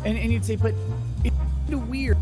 And you'd say, but it's kind of weird.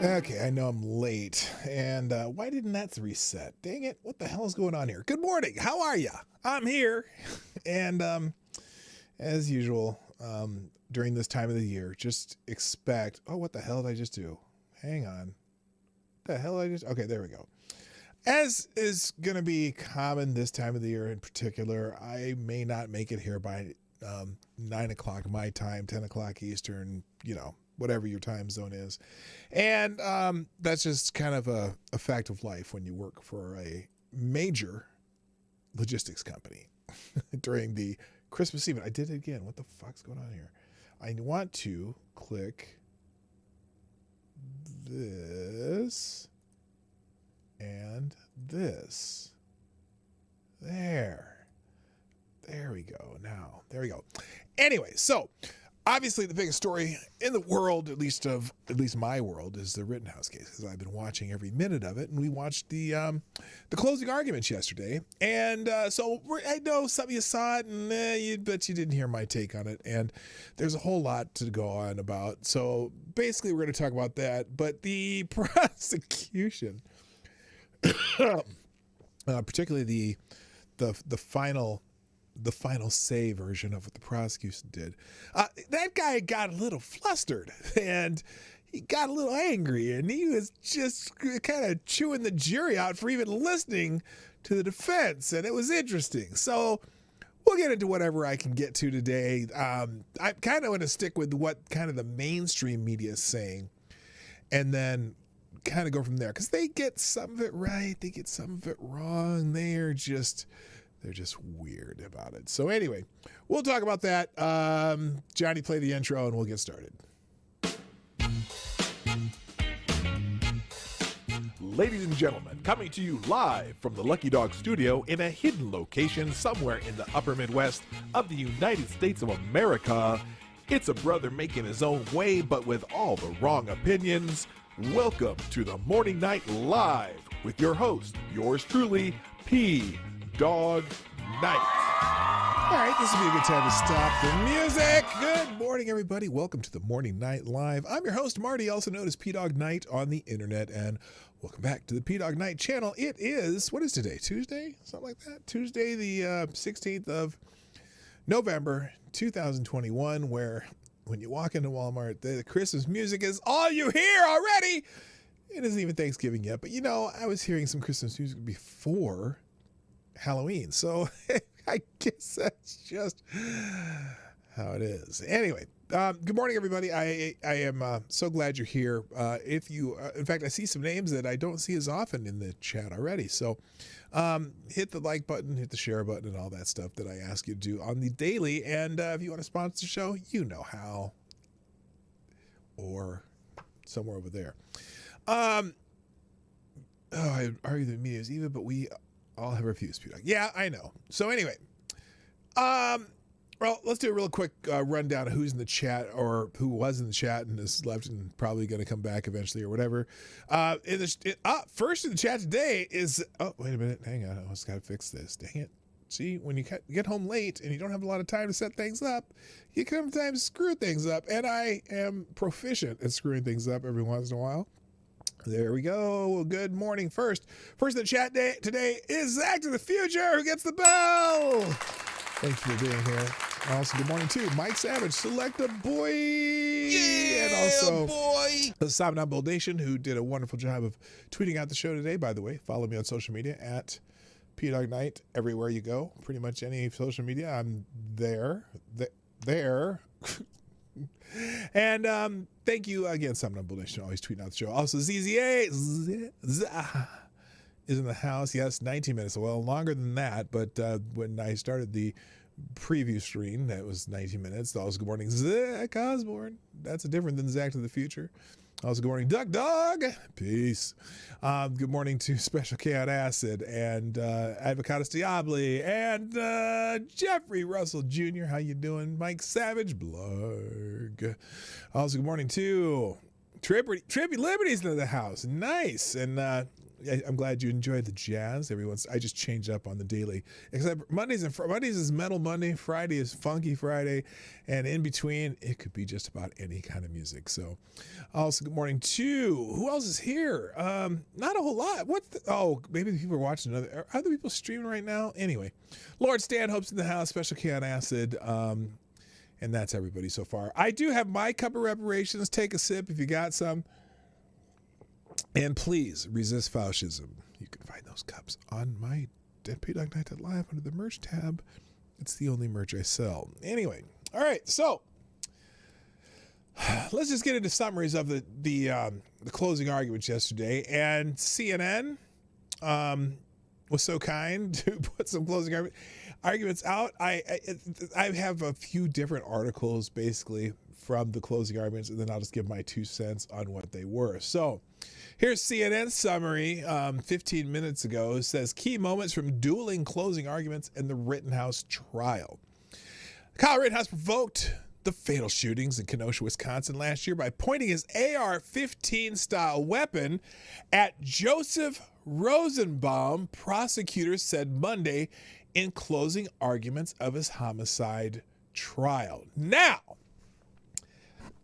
Okay, I know I'm late, and why didn't that reset? Dang it, what the hell is going on here? Good morning, how are ya? I'm here, and as usual, during this time of the year, just expect, oh, what the hell did I just do? Hang on. The hell did I just, okay, there we go. As is going to be common this time of the year in particular, I may not make it here by 9 o'clock my time, 10 o'clock Eastern, whatever your time zone is. And that's just kind of a fact of life when you work for a major logistics company during the Christmas Eve. I did it again. What the fuck's going on here? I want to click this and this. There we go. Now, there we go. Anyway, so obviously the biggest story in the world, at least my world, is the Rittenhouse case, because I've been watching every minute of it, and we watched the closing arguments yesterday. And so I know some of you saw it, but you didn't hear my take on it. And there's a whole lot to go on about. So basically, we're going to talk about that. But the prosecution, particularly the final say version of what the prosecution did, that guy got a little flustered and he got a little angry, and he was just kind of chewing the jury out for even listening to the defense, and it was interesting. So we'll get into whatever I can get to today. I kind of want to stick with what kind of the mainstream media is saying, and then kind of go from there, because they get some of it right, they get some of it wrong. They're just weird about it. So anyway, we'll talk about that. Johnny, play the intro and we'll get started. Ladies and gentlemen, coming to you live from the Lucky Dog studio in a hidden location somewhere in the upper Midwest of the United States of America, it's a brother making his own way, but with all the wrong opinions. Welcome to the Morning Night Live with your host, yours truly, Dawg Knight. All right, this will be a good time to stop the music. Good morning, everybody. Welcome to the Morning Night Live. I'm your host, Marty, also known as PDawgKnight on the internet, and welcome back to the Dawg Knight Channel. It is, what is today? Tuesday? Something like that? Tuesday, the 16th of November, 2021, where when you walk into Walmart, the Christmas music is all you hear already. It isn't even Thanksgiving yet, but I was hearing some Christmas music before Halloween, so I guess that's just how it is. Anyway, good morning, everybody. I am so glad you're here. If you, in fact, I see some names that I don't see as often in the chat already. So hit the like button, hit the share button, and all that stuff that I ask you to do on the daily. And if you want to sponsor the show, you know how, or somewhere over there. I argue the media is evil, but we all have refused. Yeah, I know. So anyway, well, let's do a real quick rundown of who's in the chat, or who was in the chat and is left and probably going to come back eventually or whatever. First in the chat today is, oh, wait a minute. Hang on. I just got to fix this. Dang it. See, when you get home late and you don't have a lot of time to set things up, you can sometimes screw things up. And I am proficient at screwing things up every once in a while. There we go. Good morning. First in the chat today is Zach to the Future, who gets the bell. Thanks for being here. Also, good morning to Mike Savage, Select a Boy. Yeah, and also boy. The Sabna Nation, who did a wonderful job of tweeting out the show today. By the way, follow me on social media at PDawgKnight everywhere you go. Pretty much any social media, I'm there. And thank you again, Sabna Nation, always tweeting out the show. Also, ZZA is in the house. Yes, 19 minutes. Well, longer than that, but when I started the preview stream, that was 19 minutes. Also, good morning, Zach Osborne. That's different than Zach to the Future. Also, good morning, Duck Dog. Peace. Good morning to Special K on Acid and Advocatus Diabli and Jeffrey Russell Jr. How you doing? Mike Savage Blurg. Also, good morning to Trippy Liberty's in the house. Nice. And I'm glad you enjoyed the jazz. I just changed up on the daily. Except Mondays is Metal Monday, Friday is Funky Friday, and in between it could be just about any kind of music. So, also good morning to who else is here? Not a whole lot. Maybe people are watching are other people streaming right now. Anyway, Lord Stanhope's in the house. Special K on Acid. And that's everybody so far. I do have my cup of reparations. Take a sip if you got some. And please resist fascism. You can find those cups on my PDawgKnight.live under the merch tab. It's the only merch I sell. Anyway, all right. So let's just get into summaries of the closing arguments yesterday. And CNN was so kind to put some closing arguments out. I have a few different articles basically from the closing arguments, and then I'll just give my 2 cents on what they were. So here's CNN's summary 15 minutes ago. It says key moments from dueling closing arguments in the Rittenhouse trial. Kyle Rittenhouse provoked the fatal shootings in Kenosha, Wisconsin last year by pointing his AR-15 style weapon at Joseph Rosenbaum, prosecutors said Monday in closing arguments of his homicide trial. Now,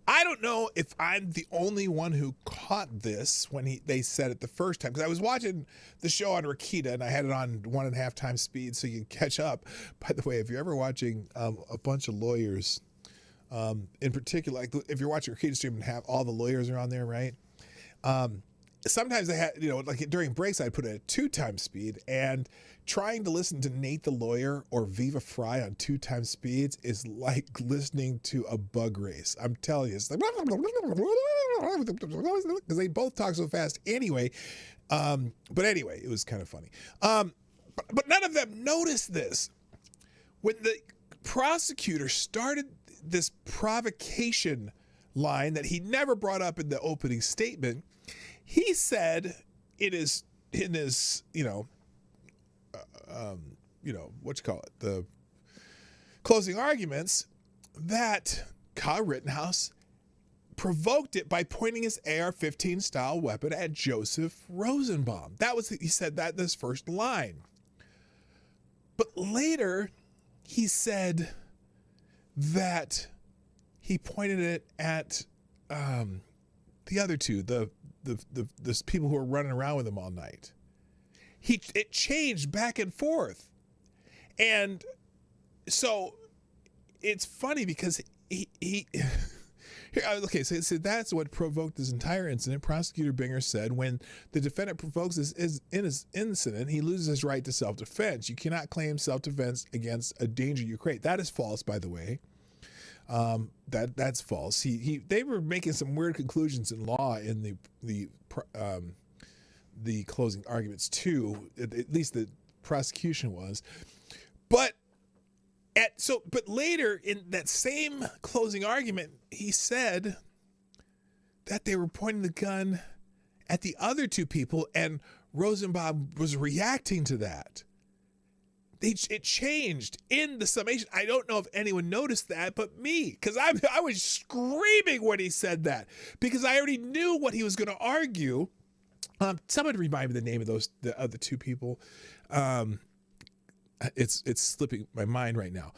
I don't know if I'm the only one who caught this when they said it the first time, because I was watching the show on Rakita and I had it on 1.5 times speed so you can catch up. By the way, if you're ever watching a bunch of lawyers, in particular, like if you're watching Rakita stream and have all the lawyers are on there, right? Sometimes they had, like during breaks, I'd put it at 2 times speed, and trying to listen to Nate the lawyer or Viva Fry on 2 times speeds is like listening to a bug race. I'm telling you, it's like, because they both talk so fast anyway. But anyway, it was kind of funny. But none of them noticed this. When the prosecutor started this provocation line that he never brought up in the opening statement, he said in his the closing arguments that Kyle Rittenhouse provoked it by pointing his AR-15 style weapon at Joseph Rosenbaum. He said that in his first line. But later he said that he pointed it at the other two, the people who were running around with him all night. It changed back and forth. And so it's funny because so that's what provoked this entire incident. Prosecutor Binger said when the defendant provokes his incident, he loses his right to self-defense. You cannot claim self-defense against a danger you create. That is false, by the way. That's false. They were making some weird conclusions in law in the closing arguments too. At least the prosecution was, but later in that same closing argument, he said that they were pointing the gun at the other 2 people, and Rosenbaum was reacting to that. It changed in the summation. I don't know if anyone noticed that, but me, because I was screaming when he said that, because I already knew what he was going to argue. Someone remind me the name of the other 2 people. It's slipping my mind right now.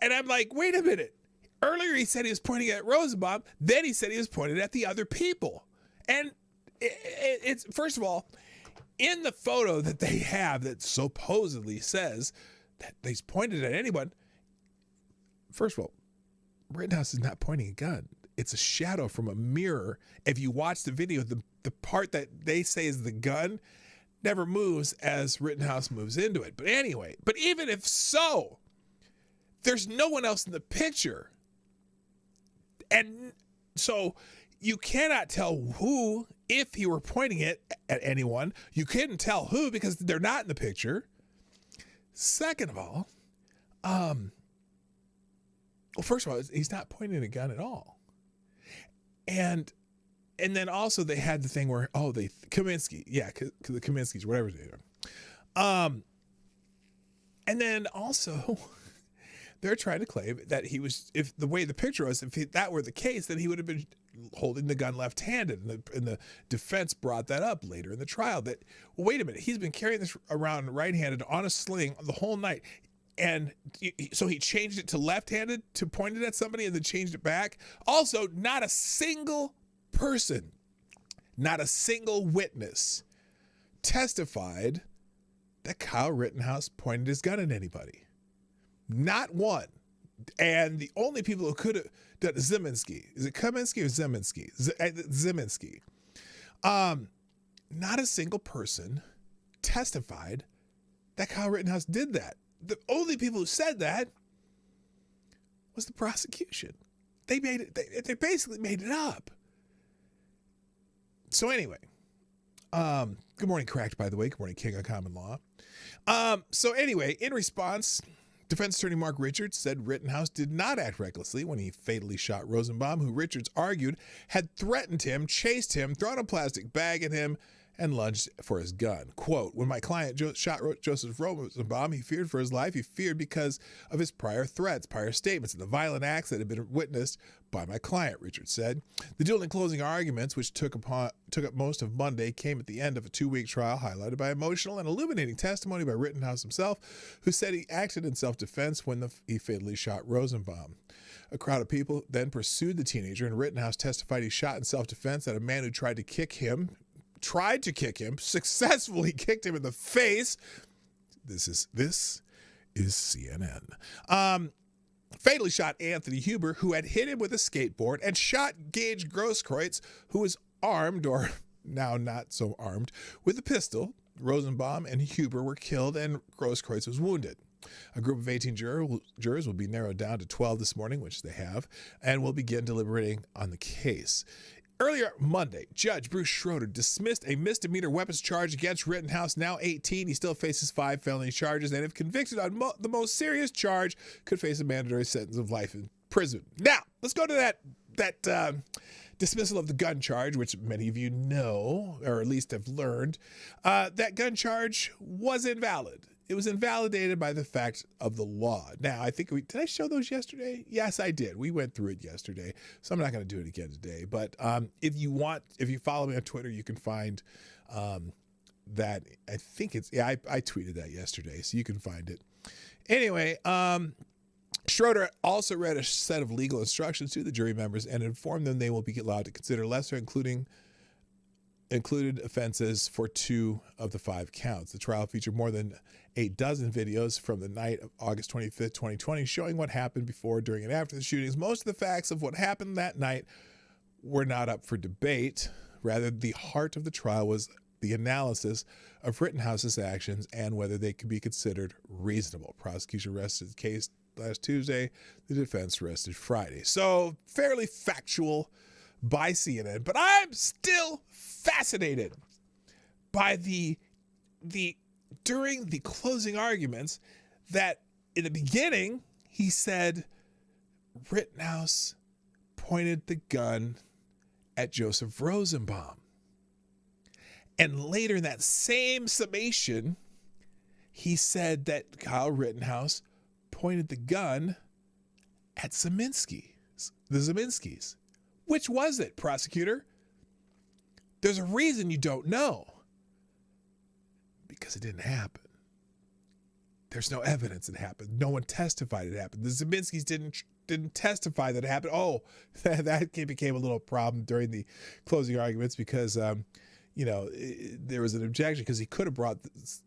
And I'm like, wait a minute. Earlier he said he was pointing at Rosenbaum. Then he said he was pointing at the other people. And it's first of all, in the photo that they have that supposedly says that he's pointed at anyone, first of all, Rittenhouse is not pointing a gun. It's a shadow from a mirror. If you watch the video, the part that they say is the gun never moves as Rittenhouse moves into it. But anyway, even if so, there's no one else in the picture. And so you cannot tell who, if he were pointing it at anyone. You couldn't tell who because they're not in the picture. Second of all, well, first of all, he's not pointing a gun at all. And then also they had the thing where, Kaminsky, the Kaminskys, whatever they are. And then also they're trying to claim that he was, if the way the picture was, if that were the case, then he would have been holding the gun left-handed. And the defense brought that up later in the trial that, well, wait a minute, he's been carrying this around right-handed on a sling the whole night. And so he changed it to left-handed to point it at somebody and then changed it back. Also, not a single person, not a single witness testified that Kyle Rittenhouse pointed his gun at anybody. Not one. And the only people who could have done Zeminski. Is it Kaminsky or Zeminski? Zeminski. Not a single person testified that Kyle Rittenhouse did that. The only people who said that was the prosecution. They made it. They basically made it up. So anyway, good morning, Cracked, by the way. Good morning, King of Common Law. So anyway, in response, defense attorney Mark Richards said Rittenhouse did not act recklessly when he fatally shot Rosenbaum, who Richards argued had threatened him, chased him, thrown a plastic bag at him, and lunged for his gun. Quote, when my client shot Joseph Rosenbaum, he feared for his life. He feared because of his prior threats, prior statements, and the violent acts that had been witnessed by my client, Richards said. The dueling closing arguments, which took up most of Monday, came at the end of a 2-week trial highlighted by emotional and illuminating testimony by Rittenhouse himself, who said he acted in self-defense when he fatally shot Rosenbaum. A crowd of people then pursued the teenager, and Rittenhouse testified he shot in self-defense at a man who tried to kick him, successfully kicked him in the face. This is CNN. Fatally shot Anthony Huber, who had hit him with a skateboard, and shot Gage Grosskreutz, who was armed, or now not so armed, with a pistol. Rosenbaum and Huber were killed, and Grosskreutz was wounded. A group of 18 jurors will be narrowed down to 12 this morning, which they have, and will begin deliberating on the case. Earlier Monday, Judge Bruce Schroeder dismissed a misdemeanor weapons charge against Rittenhouse, now 18. He still faces 5 felony charges, and if convicted on the most serious charge, could face a mandatory sentence of life in prison. Now, let's go to that dismissal of the gun charge, which many of you know, or at least have learned. That gun charge was invalid. It was invalidated by the fact of the law. Now, I think did I show those yesterday? Yes, I did. We went through it yesterday, so I'm not going to do it again today. But if you follow me on Twitter, you can find that. I think I tweeted that yesterday, so you can find it. Anyway, Schroeder also read a set of legal instructions to the jury members and informed them they will be allowed to consider lesser included offenses for 2 of the 5 counts. The trial featured more than 8 dozen videos from the night of August 25th, 2020, showing what happened before, during, and after the shootings. Most of the facts of what happened that night were not up for debate. Rather, the heart of the trial was the analysis of Rittenhouse's actions and whether they could be considered reasonable. Prosecution rested the case last Tuesday. The defense rested Friday. So, fairly factual by CNN, but I'm still fascinated by the during the closing arguments that in the beginning he said Rittenhouse pointed the gun at Joseph Rosenbaum, and later in that same summation he said that Kyle Rittenhouse pointed the gun at the Zeminskis. Which was it, prosecutor? There's a reason you don't know. Because it didn't happen. There's no evidence it happened. No one testified it happened. The Zeminskis didn't testify that it happened. Oh, that became a little problem during the closing arguments because, there was an objection because he could have brought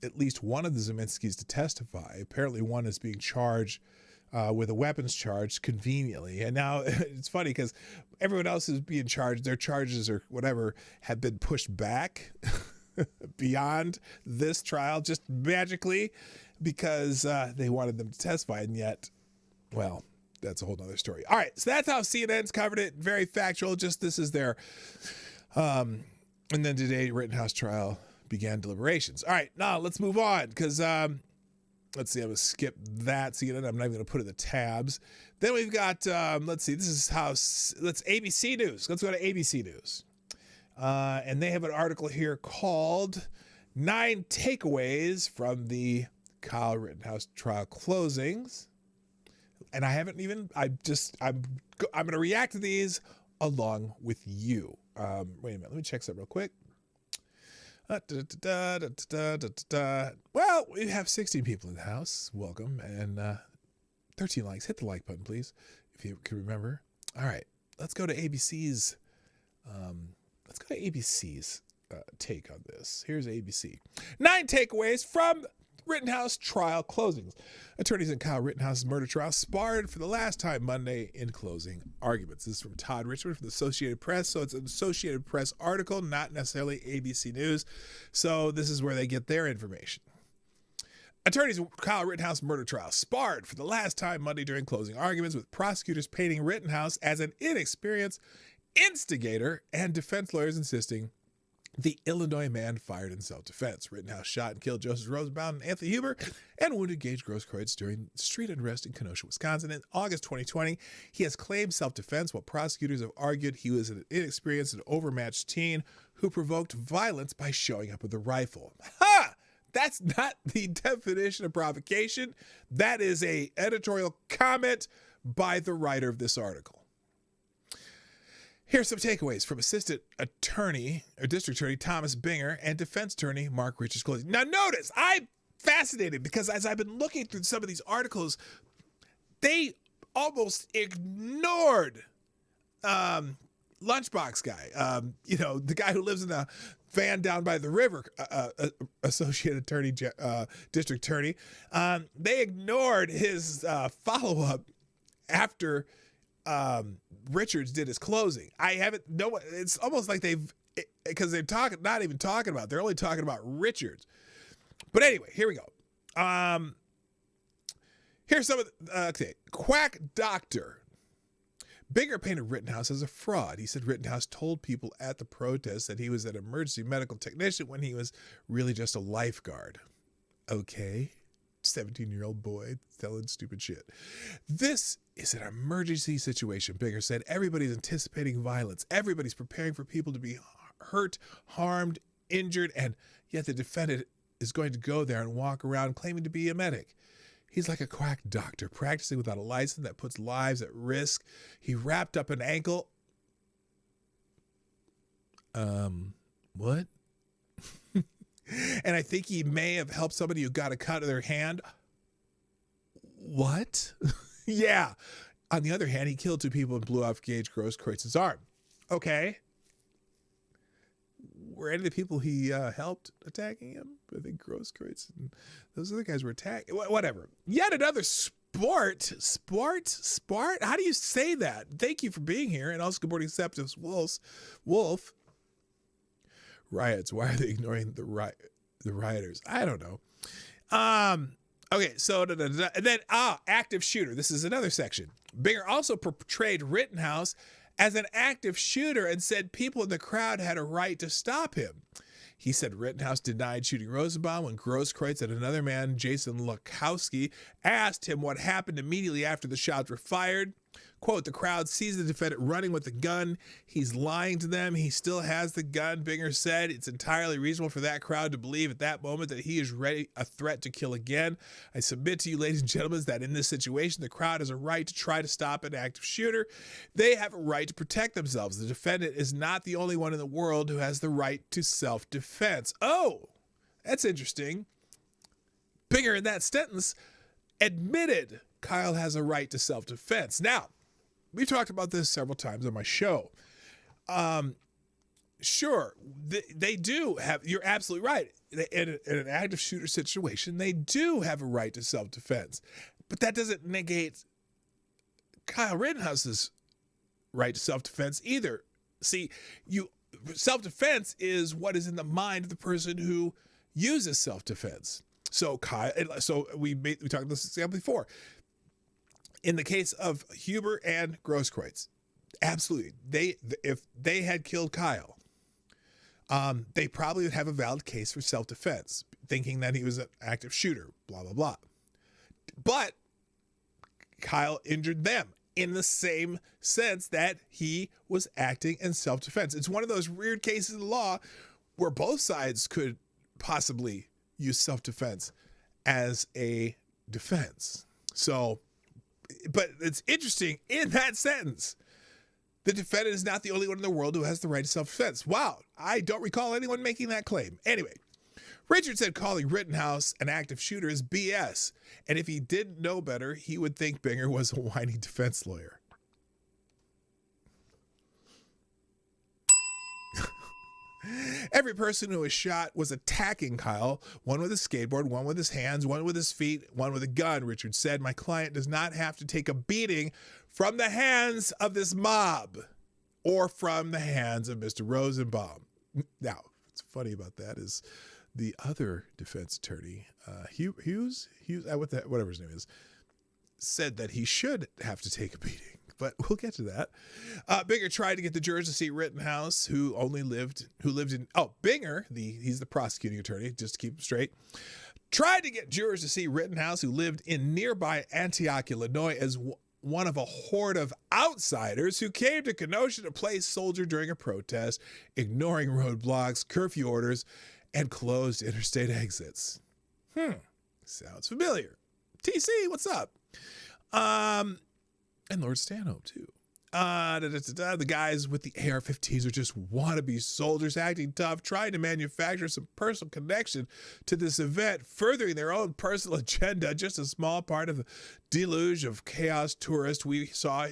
at least one of the Zeminskis to testify. Apparently one is being charged with a weapons charge conveniently. And now it's funny because everyone else is being charged. Their charges or whatever have been pushed back beyond this trial just magically because they wanted them to testify. And yet, well, that's a whole nother story. All right. So that's how CNN's covered it. Very factual. Just this is their, and then today Rittenhouse trial began deliberations. All right. Now let's move on because, let's see, I'm going to skip that CNN. I'm not even going to put in the tabs. Then we've got, let's see, this is ABC News. Let's go to ABC News. And they have an article here called 9 Takeaways from the Kyle Rittenhouse Trial Closings. And I'm going to react to these along with you. Wait a minute. Let me check something real quick. Well, we have 16 people in the house. Welcome. And 13 likes. Hit the like button, please, if you can remember. All right. Let's go to ABC's. Take on this. Here's ABC. 9 takeaways from Rittenhouse trial closings. Attorneys in Kyle Rittenhouse's murder trial sparred for the last time Monday in closing arguments. This is from Todd Richmond from the Associated Press. So it's an Associated Press article, not necessarily ABC News. So this is where they get their information. Attorneys in Kyle Rittenhouse murder trial sparred for the last time Monday during closing arguments, with prosecutors painting Rittenhouse as an inexperienced instigator and defense lawyers insisting the Illinois man fired in self-defense. Rittenhouse shot and killed Joseph Rosenbaum and Anthony Huber and wounded Gage Grosskreutz during street unrest in Kenosha, Wisconsin. In August 2020, he has claimed self-defense, while prosecutors have argued he was an inexperienced and overmatched teen who provoked violence by showing up with a rifle. Ha! That's not the definition of provocation. That is an editorial comment by the writer of this article. Here's some takeaways from Assistant Attorney or District Attorney Thomas Binger and Defense Attorney Mark Richards closing. Now notice, I'm fascinated because as I've been looking through some of these articles, they almost ignored Lunchbox guy. The guy who lives in a van down by the river, Associate Attorney, District Attorney. They ignored his follow-up after Richards did his closing. It's almost like because they're not even talking about, they're only talking about Richards. But anyway, here we go. Here's some of the, quack doctor. Binger painted Rittenhouse as a fraud. He said Rittenhouse told people at the protest that he was an emergency medical technician when he was really just a lifeguard. Okay. 17-year-old boy telling stupid shit. This is an emergency situation, Binger said. Everybody's anticipating violence. Everybody's preparing for people to be hurt, harmed, injured, and yet the defendant is going to go there and walk around claiming to be a medic. He's like a quack doctor practicing without a license that puts lives at risk. He wrapped up an ankle. What? And I think he may have helped somebody who got a cut of their hand. What? Yeah. On the other hand, he killed 2 people and blew off Gage Grosskreitz's arm. Okay. Were any of the people he helped attacking him? I think Grosskreutz and those other guys were attacked. Whatever. Yet another sport. How do you say that? Thank you for being here. And also good morning, Septus Wolf. Riots. Why are they ignoring the rioters? I don't know. Okay, so and then active shooter. This is another section. Binger also portrayed Rittenhouse as an active shooter and said people in the crowd had a right to stop him. He said Rittenhouse denied shooting Rosenbaum when Grosskreutz and another man, Jason Lukowski, asked him what happened immediately after the shots were fired. Quote, the crowd sees the defendant running with the gun. He's lying to them. He still has the gun, Binger said. It's entirely reasonable for that crowd to believe at that moment that he is ready, a threat to kill again. I submit to you, ladies and gentlemen, that in this situation, the crowd has a right to try to stop an active shooter. They have a right to protect themselves. The defendant is not the only one in the world who has the right to self-defense. Oh, that's interesting. Binger in that sentence admitted Kyle has a right to self-defense. Now, we've talked about this several times on my show. Sure, they do have, you're absolutely right. In an active shooter situation, they do have a right to self-defense. But that doesn't negate Kyle Rittenhouse's right to self-defense either. See, self-defense is what is in the mind of the person who uses self-defense. So we talked about this example before. In the case of Huber and Grosskreutz, absolutely, if they had killed Kyle, they probably would have a valid case for self-defense, thinking that he was an active shooter, blah, blah, blah. But Kyle injured them in the same sense that he was acting in self-defense. It's one of those weird cases of the law where both sides could possibly use self-defense as a defense. So, but it's interesting in that sentence, The defendant is not the only one in the world who has the right to self-defense. Wow, I don't recall anyone making that claim. Anyway, Richard said calling Rittenhouse an active shooter is BS, and if he didn't know better, he would think Binger was a whiny defense lawyer. Every person who was shot was attacking Kyle, one with a skateboard, one with his hands, one with his feet, one with a gun, Richard said. My client does not have to take a beating from the hands of this mob or from the hands of Mr. Rosenbaum. Now, what's funny about that is the other defense attorney, Hughes, whatever his name is, said that he should have to take a beating. But we'll get to that. Binger tried to get the jurors to see Rittenhouse, who lived in Binger, he's the prosecuting attorney, just to keep him straight, tried to get jurors to see Rittenhouse, who lived in nearby Antioch, Illinois, as one of a horde of outsiders who came to Kenosha to play soldier during a protest, ignoring roadblocks, curfew orders, and closed interstate exits. Sounds familiar. TC, what's up? And Lord Stanhope, too. The guys with the AR-15s are just wannabe soldiers acting tough, trying to manufacture some personal connection to this event, furthering their own personal agenda. Just a small part of the deluge of chaos tourists we saw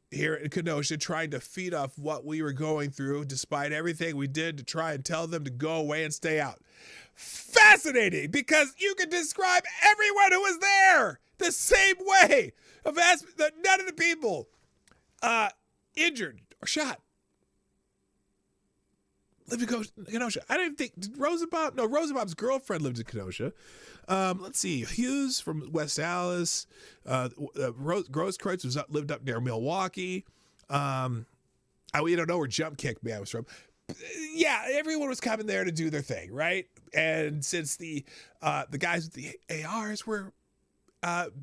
here in Kenosha, trying to feed off what we were going through, despite everything we did to try and tell them to go away and stay out. Fascinating, because you can describe everyone who was there the same way. None of the people injured or shot lived in Kenosha. I don't even think, did Rosenbaum? No, Rosenbaum's girlfriend lived in Kenosha. Let's see, Hughes from West Allis, Grosskreutz lived up near Milwaukee. We don't know where Jump Kick Man was from. Yeah, everyone was coming there to do their thing, right? And since the guys with the ARs were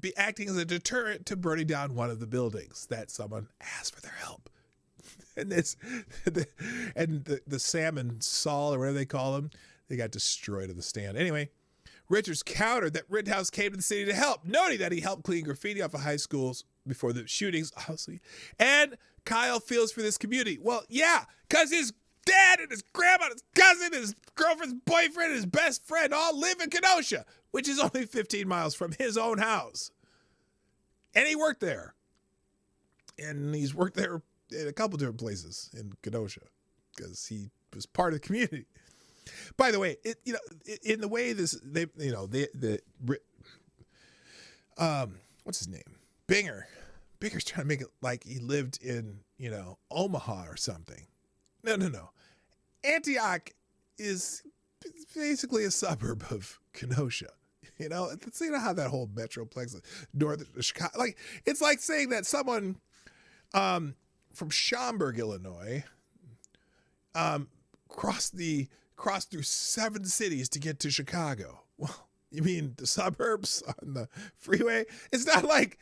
be acting as a deterrent to burning down one of the buildings that someone asked for their help. And the salmon Saul, or whatever they call them, they got destroyed at the stand. Anyway, Richards countered that Rittenhouse came to the city to help, noting that he helped clean graffiti off of high schools before the shootings, obviously. And Kyle feels for this community. Well, yeah, because his dad and his grandma, and his cousin, and his girlfriend's boyfriend, and his best friend all live in Kenosha, which is only 15 miles from his own house. And he worked there. And he's worked there in a couple different places in Kenosha because he was part of the community. By the way, in the way what's his name? Binger's trying to make it like he lived in, Omaha or something. No. Antioch is basically a suburb of Kenosha. It's how that whole metroplex, north of Chicago, it's like saying that someone from Schaumburg, Illinois, crossed through 7 cities to get to Chicago. Well, you mean the suburbs on the freeway? It's not like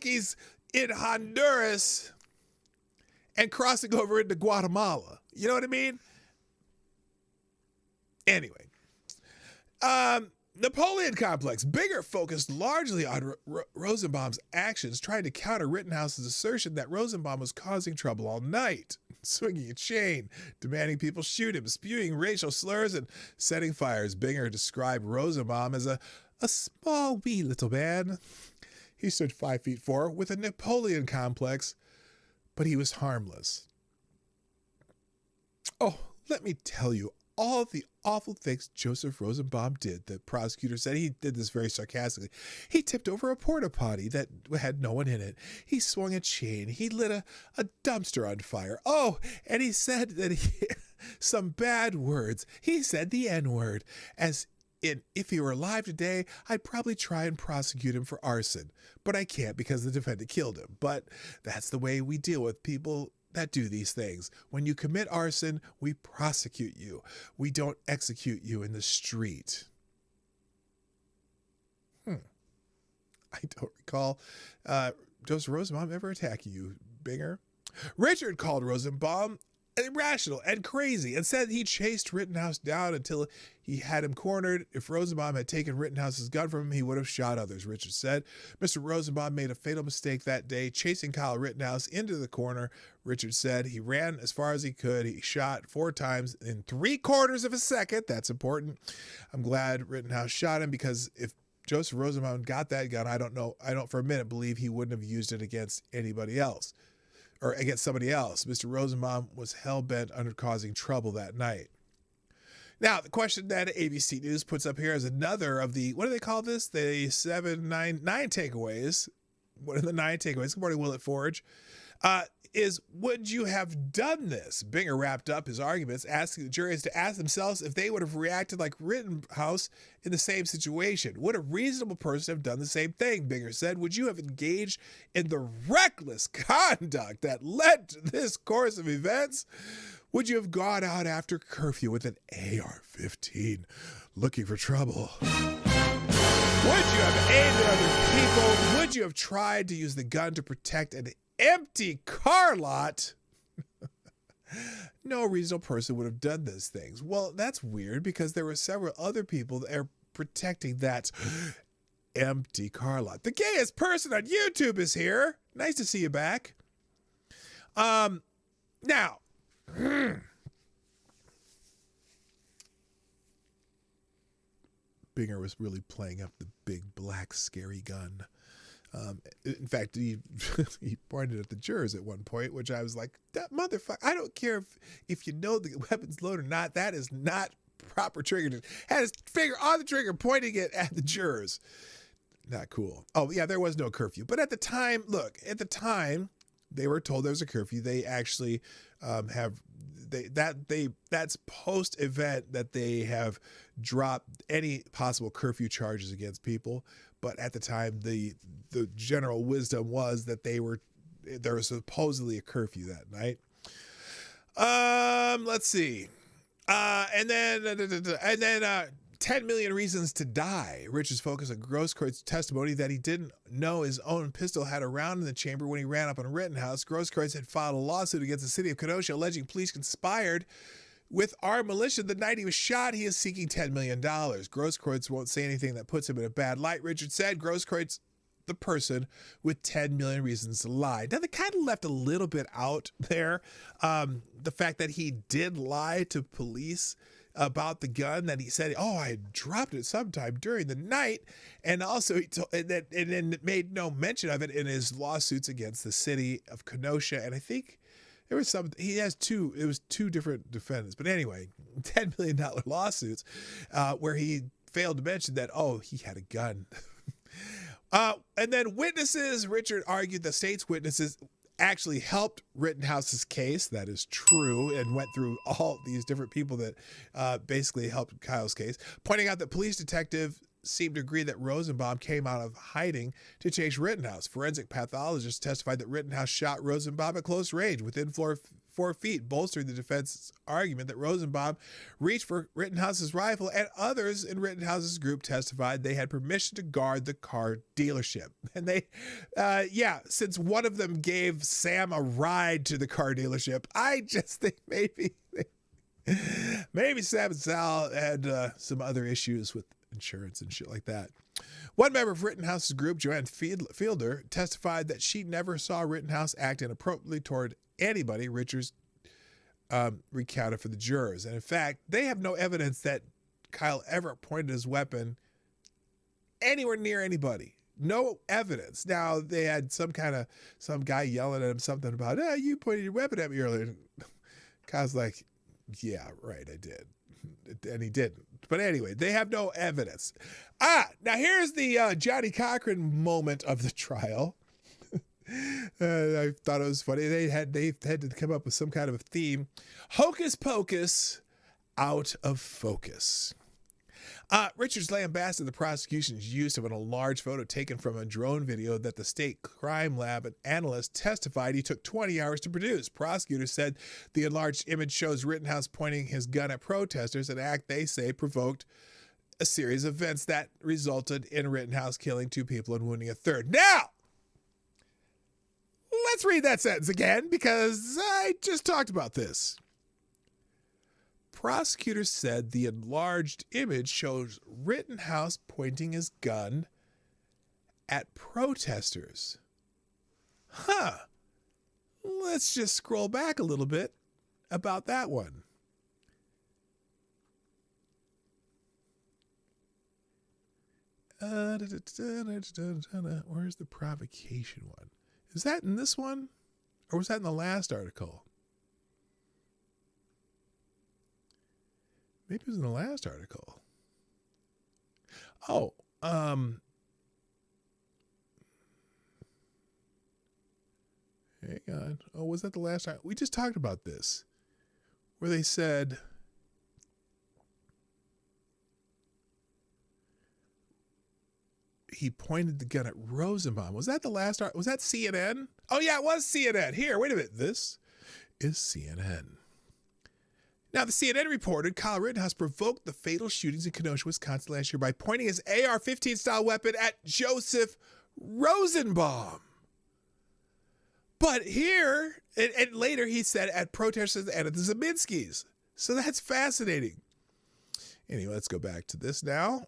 he's in Honduras and crossing over into Guatemala. You know what I mean? Anyway, Napoleon Complex. Binger focused largely on Rosenbaum's actions, trying to counter Rittenhouse's assertion that Rosenbaum was causing trouble all night, swinging a chain, demanding people shoot him, spewing racial slurs, and setting fires. Binger described Rosenbaum as a small, wee little man. He stood 5'4" with a Napoleon complex, but he was harmless. Oh, let me tell you all the awful things Joseph Rosenbaum did. The prosecutor said he did this very sarcastically. He tipped over a porta potty that had no one in it. He swung a chain. He lit a dumpster on fire. Oh, and he said that some bad words. He said the N-word. As in, if he were alive today, I'd probably try and prosecute him for arson. But I can't because the defendant killed him. But that's the way we deal with people that do these things. When you commit arson, we prosecute you. We don't execute you in the street. I don't recall Joseph Rosenbaum ever attacking you, Binger. Richard called Rosenbaum irrational and crazy, and said he chased Rittenhouse down until he had him cornered. If Rosenbaum had taken Rittenhouse's gun from him, he would have shot others, Richard said. Mr. Rosenbaum made a fatal mistake that day, chasing Kyle Rittenhouse into the corner, Richard said. He ran as far as he could. He shot 4 times in 3/4 of a second. That's important. I'm glad Rittenhouse shot him, because if Joseph Rosenbaum got that gun, I don't for a minute believe he wouldn't have used it against anybody else or against somebody else. Mr. Rosenbaum was hell-bent on causing trouble that night. Now, the question that ABC News puts up here is another of the, what do they call this? The 9 takeaways. What are the 9 takeaways? Good morning, Willett Forge. Is, would you have done this? Binger wrapped up his arguments, asking the juries to ask themselves if they would have reacted like Rittenhouse in the same situation. Would a reasonable person have done the same thing? Binger said. Would you have engaged in the reckless conduct that led to this course of events? Would you have gone out after curfew with an AR-15 looking for trouble? Would you have aimed at other people? Would you have tried to use the gun to protect an empty car lot? No reasonable person would have done those things. Well, that's weird, because there were several other people that are protecting that empty car lot. The gayest person on YouTube is here. Nice to see you back. Now, Binger was really playing up the big black scary gun. In fact, he pointed at the jurors at one point, which I was like, that motherfucker, I don't care if you know the weapon's loaded or not, that is not proper trigger. Had his finger on the trigger, pointing it at the jurors. Not cool. Oh, yeah, there was no curfew. But at the time, they were told there was a curfew. They actually that's post-event that they have dropped any possible curfew charges against people. But at the time, the general wisdom was that there was supposedly a curfew that night. Let's see. And then 10 million reasons to die. Richard's focus on Grosskreuz's testimony that he didn't know his own pistol had a round in the chamber when he ran up on Rittenhouse. Grosskreuz had filed a lawsuit against the city of Kenosha alleging police conspired with armed militia the night he was shot. He is seeking $10 million. Grosskreuz won't say anything that puts him in a bad light, Richard said. Grosskreuz, the person with 10 million reasons to lie. Now, they kind of left a little bit out there. The fact that he did lie to police about the gun, that he said, oh, I dropped it sometime during the night. And also, and then made no mention of it in his lawsuits against the city of Kenosha. And I think there was it was 2 different defendants. But anyway, $10 million lawsuits where he failed to mention that, oh, he had a gun. And then witnesses. Richard argued the state's witnesses actually helped Rittenhouse's case. That is true, and went through all these different people that basically helped Kyle's case, pointing out that police detective seemed to agree that Rosenbaum came out of hiding to chase Rittenhouse. Forensic pathologists testified that Rittenhouse shot Rosenbaum at close range within 4 feet, bolstering the defense's argument that Rosenbaum reached for Rittenhouse's rifle, and others in Rittenhouse's group testified they had permission to guard the car dealership. And they, since one of them gave Sam a ride to the car dealership, I just think maybe Sam and Sal had some other issues with insurance and shit like that. One member of Rittenhouse's group, Joanne Fielder, testified that she never saw Rittenhouse act inappropriately toward anybody. Richards recounted for the jurors. And in fact, they have no evidence that Kyle ever pointed his weapon anywhere near anybody. No evidence. Now, they had some guy yelling at him something about, you pointed your weapon at me earlier. Kyle's like, yeah, right, I did. And he didn't. But anyway, they have no evidence. Now here's the Johnny Cochran moment of the trial. I thought it was funny. They had to come up with some kind of a theme. Hocus pocus, out of focus. Richards lambasted the prosecution's use of an enlarged photo taken from a drone video that the state crime lab and analyst testified he took 20 hours to produce. Prosecutors said the enlarged image shows Rittenhouse pointing his gun at protesters, an act they say provoked a series of events that resulted in Rittenhouse killing 2 people and wounding a third. Now, let's read that sentence again, because I just talked about this. prosecutor said the enlarged image shows Rittenhouse pointing his gun at protesters. Let's just scroll back a little bit about that one. Where's the provocation one? Is that in this one? Or was that in the last article? Maybe it was in the last article. Oh, hang on. Oh, was that the last time? We just talked about this. Where they said... he pointed the gun at Rosenbaum. Was that the last? Was that CNN? Oh, yeah, it was CNN. Here, wait a minute. This is CNN. Now, the CNN reported Kyle Rittenhouse provoked the fatal shootings in Kenosha, Wisconsin last year by pointing his AR-15 style weapon at Joseph Rosenbaum. But here, and later he said at protesters and at the Zeminskis. So that's fascinating. Anyway, let's go back to this now.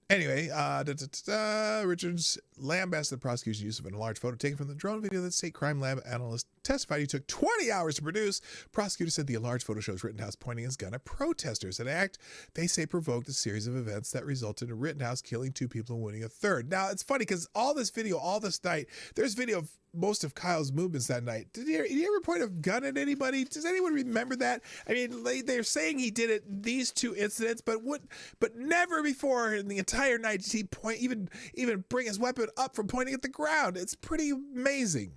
Anyway, Richards lambasted the prosecution's use of an enlarged photo taken from the drone video that state crime lab analyst testified he took 20 hours to produce. Prosecutor said the enlarged photo shows Rittenhouse pointing his gun at protesters, an act they say provoked a series of events that resulted in Rittenhouse killing 2 people and wounding a third. Now, it's funny because all this video, all this night, there's video of most of Kyle's movements that night. Did he ever point a gun at anybody? Does anyone remember that? I mean, they're saying he did it in these 2 incidents, but never before in the entire night did he point, even bring his weapon up from pointing at the ground. It's pretty amazing.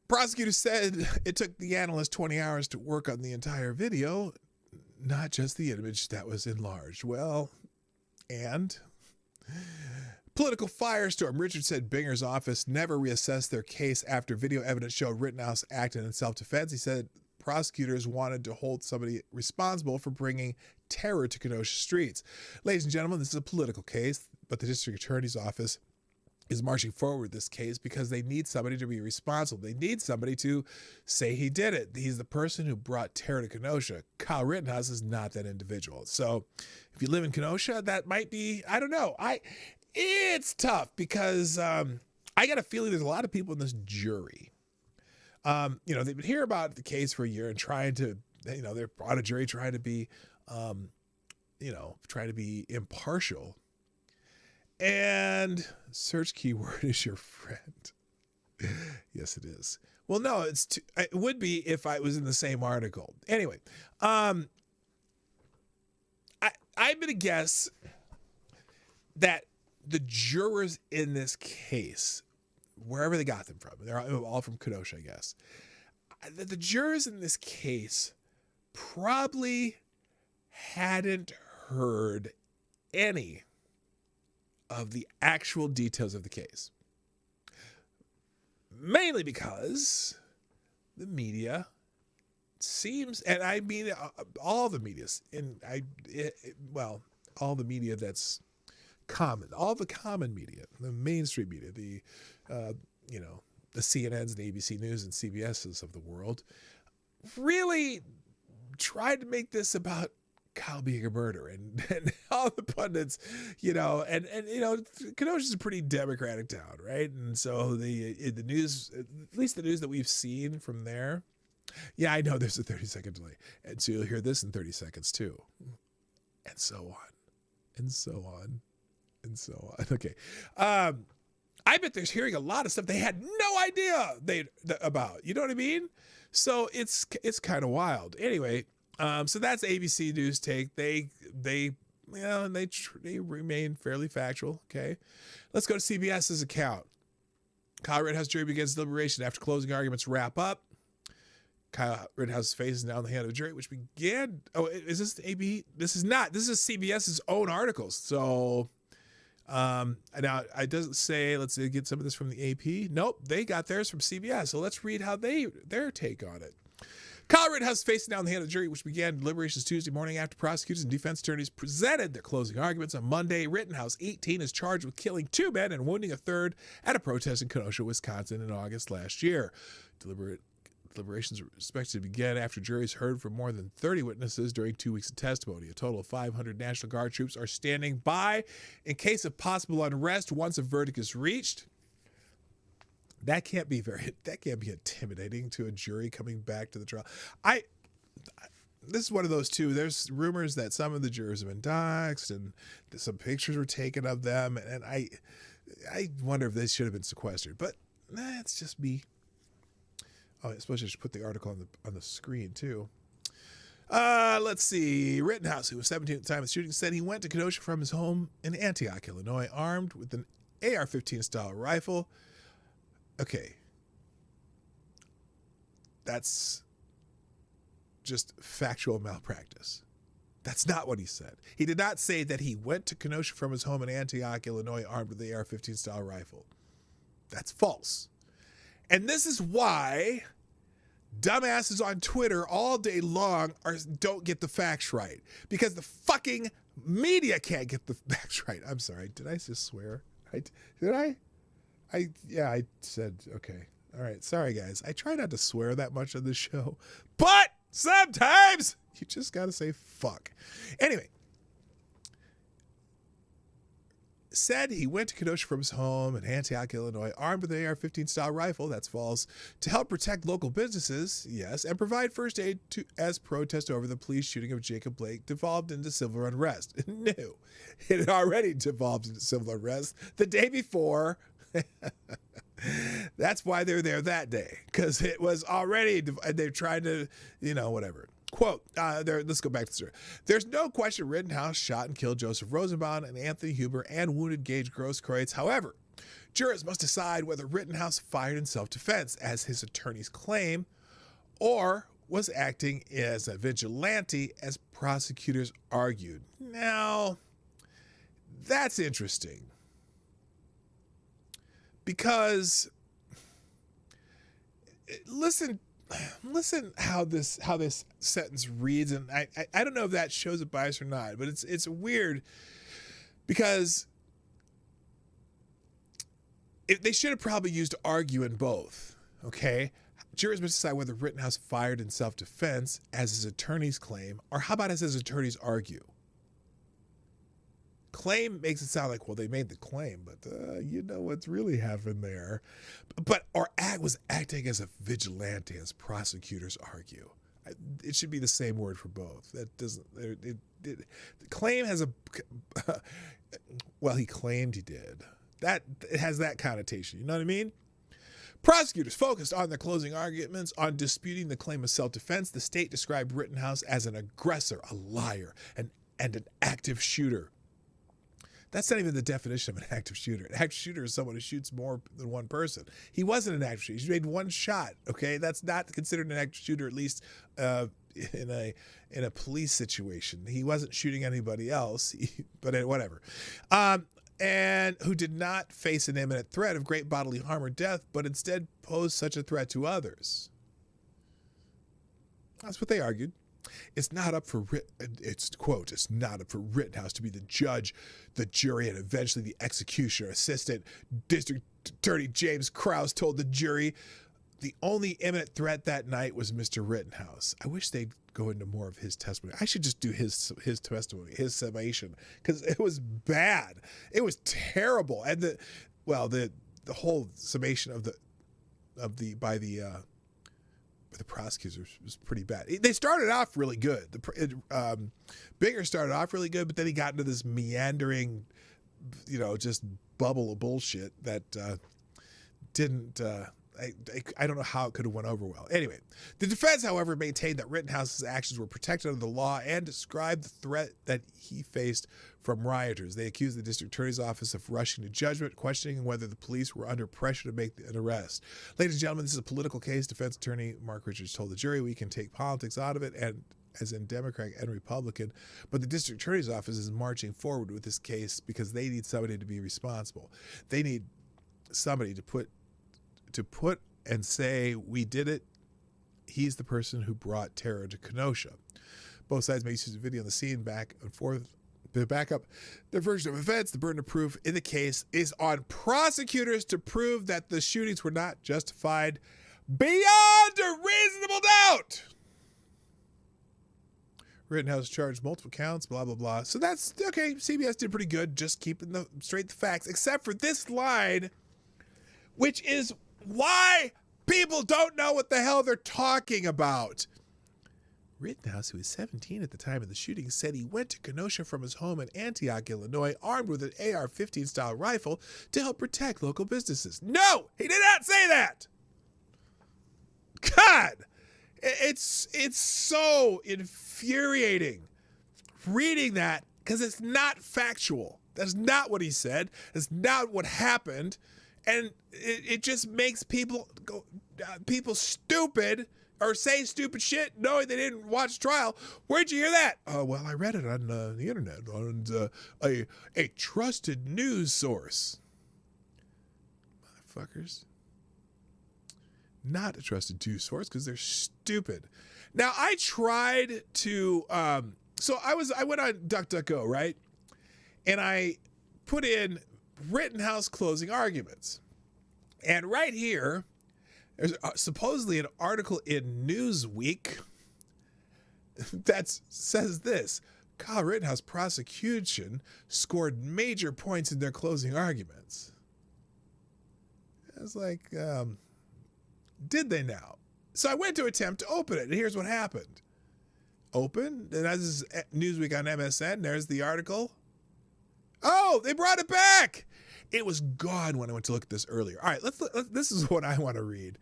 Prosecutor said it took the analyst 20 hours to work on the entire video, not just the image that was enlarged. Well, and political firestorm. Richard said Binger's office never reassessed their case after video evidence showed Rittenhouse acted in self-defense. He said prosecutors wanted to hold somebody responsible for bringing terror to Kenosha streets. Ladies and gentlemen, this is a political case, but the district attorney's office is marching forward with this case because they need somebody to be responsible. They need somebody to say he did it. He's the person who brought terror to Kenosha. Kyle Rittenhouse is not that individual. So if you live in Kenosha, that might be, I don't know. It's tough because I got a feeling there's a lot of people in this jury. They've been hearing about the case for a year and trying to, they're on a jury trying to be, trying to be impartial. And search keyword is your friend. Yes, it is. Well, no, it would be if I was in the same article. Anyway, I'm going to guess that the jurors in this case, wherever they got them from, they're all from Kenosha, I guess. The jurors in this case probably hadn't heard any of the actual details of the case. Mainly because the media seems, and I mean all the medias, all the media that's common, all the common media, the mainstream media, the CNNs and ABC News and CBS's of the world, really tried to make this about Kyle being a murderer, and all the pundits, Kenosha's a pretty democratic town, right? And so the news, at least the news that we've seen from there, yeah, I know there's a 30-second delay, and so you'll hear this in 30 seconds too, and so on, and so on, and so on. Okay, I bet they're hearing a lot of stuff they had no idea about. You know what I mean? So it's kind of wild. Anyway. So that's ABC News take. They remain fairly factual. Okay, let's go to CBS's account. Kyle Rittenhouse jury begins deliberation after closing arguments wrap up. Kyle Rittenhouse's face is now in the hand of the jury, which began. Oh, is this AB? This is not. This is CBS's own articles. So, now it doesn't say. Let's get some of this from the AP. Nope, they got theirs from CBS. So let's read how their take on it. Kyle Rittenhouse facing down the hand of the jury, which began deliberations Tuesday morning after prosecutors and defense attorneys presented their closing arguments on Monday. Rittenhouse, 18, is charged with killing 2 men and wounding a third at a protest in Kenosha, Wisconsin in August last year. Deliberations are expected to begin after juries heard from more than 30 witnesses during 2 weeks of testimony. A total of 500 National Guard troops are standing by in case of possible unrest once a verdict is reached. That can't be intimidating to a jury coming back to the trial. This is one of those too. There's rumors that some of the jurors have been doxxed and some pictures were taken of them, and I wonder if they should have been sequestered. But it's just me. Oh, I suppose I should put the article on the screen too. Let's see. Rittenhouse, who was 17 at the time of the shooting, said he went to Kenosha from his home in Antioch, Illinois, armed with an AR-15 style rifle. Okay. That's just factual malpractice. That's not what he said. He did not say that he went to Kenosha from his home in Antioch, Illinois, armed with the AR-15 style rifle. That's false. And this is why dumbasses on Twitter all day long don't get the facts right. Because the fucking media can't get the facts right. I'm sorry. Did I just swear? Did I? Yeah, I said, okay. All right. Sorry, guys. I try not to swear that much on this show. But sometimes you just got to say fuck. Anyway. Said he went to Kenosha from his home in Antioch, Illinois, armed with an AR-15 style rifle, that's false, to help protect local businesses, yes, and provide first aid as protest over the police shooting of Jacob Blake devolved into civil unrest. No, it had already devolved into civil unrest the day before. That's why they were there that day, because it was already, they're trying to, whatever. Quote, let's go back to the story. There's no question Rittenhouse shot and killed Joseph Rosenbaum and Anthony Huber and wounded Gage Grosskreutz. However, jurors must decide whether Rittenhouse fired in self-defense, as his attorneys claim, or was acting as a vigilante, as prosecutors argued. Now, that's interesting. Because, listen how this sentence reads, and I don't know if that shows a bias or not, but it's weird because they should have probably used argue in both. Okay, jurors must decide whether Rittenhouse fired in self-defense, as his attorneys claim, or how about as his attorneys argue. Claim makes it sound like, well, they made the claim, but what's really happened there. But was acting as a vigilante, as prosecutors argue. It should be the same word for both. That doesn't. The claim has a. Well, he claimed he did. That it has that connotation. You know what I mean? Prosecutors focused on their closing arguments on disputing the claim of self-defense. The state described Rittenhouse as an aggressor, a liar, and an active shooter. That's not even the definition of an active shooter. An active shooter is someone who shoots more than one person. He wasn't an active shooter. He made one shot. Okay, that's not considered an active shooter, at least in a police situation. He wasn't shooting anybody else, but whatever. And who did not face an imminent threat of great bodily harm or death, but instead posed such a threat to others. That's what they argued. It's not up for Rittenhouse to be the judge, the jury, and eventually the executioner. Assistant District Attorney James Krause told the jury the only imminent threat that night was Mr. Rittenhouse. I wish they'd go into more of his testimony. I should just do his testimony, his summation, because it was bad. It was terrible, and the whole summation of the prosecutors was pretty bad. They started off really good. Bigger started off really good, but then he got into this meandering, just bubble of bullshit that didn't. I don't know how it could have went over well. Anyway, the defense, however, maintained that Rittenhouse's actions were protected under the law and described the threat that he faced from rioters. They accused the district attorney's office of rushing to judgment, questioning whether the police were under pressure to make an arrest. Ladies and gentlemen, this is a political case. Defense attorney Mark Richards told the jury, we can take politics out of it, and as in Democrat and Republican, but the district attorney's office is marching forward with this case because they need somebody to be responsible. They need somebody to put and say, we did it, he's the person who brought terror to Kenosha. Both sides may use the video on the scene back and forth to back up their version of events. The burden of proof in the case is on prosecutors to prove that the shootings were not justified beyond a reasonable doubt. Rittenhouse charged multiple counts, blah, blah, blah. So that's, okay, CBS did pretty good just keeping the facts, except for this line, which is why people don't know what the hell they're talking about. Rittenhouse, who was 17 at the time of the shooting, said he went to Kenosha from his home in Antioch, Illinois, armed with an AR-15 style rifle to help protect local businesses. No, he did not say that. God, it's so infuriating reading that because it's not factual. That's not what he said. That's not what happened. And it just makes people stupid or say stupid shit knowing they didn't watch trial. Where'd you hear that? Well, I read it on the internet on a trusted news source. Motherfuckers. Not a trusted news source because they're stupid. Now, I tried to, so I went on DuckDuckGo, right? And I put in Rittenhouse closing arguments. And right here, there's supposedly an article in Newsweek that says this: Kyle Rittenhouse prosecution scored major points in their closing arguments. I was like, did they now? So I went to attempt to open it, and here's what happened. Open, and this is Newsweek on MSN. There's the article. Oh, they brought it back. It was gone when I went to look at this earlier. All right, this is what I want to read.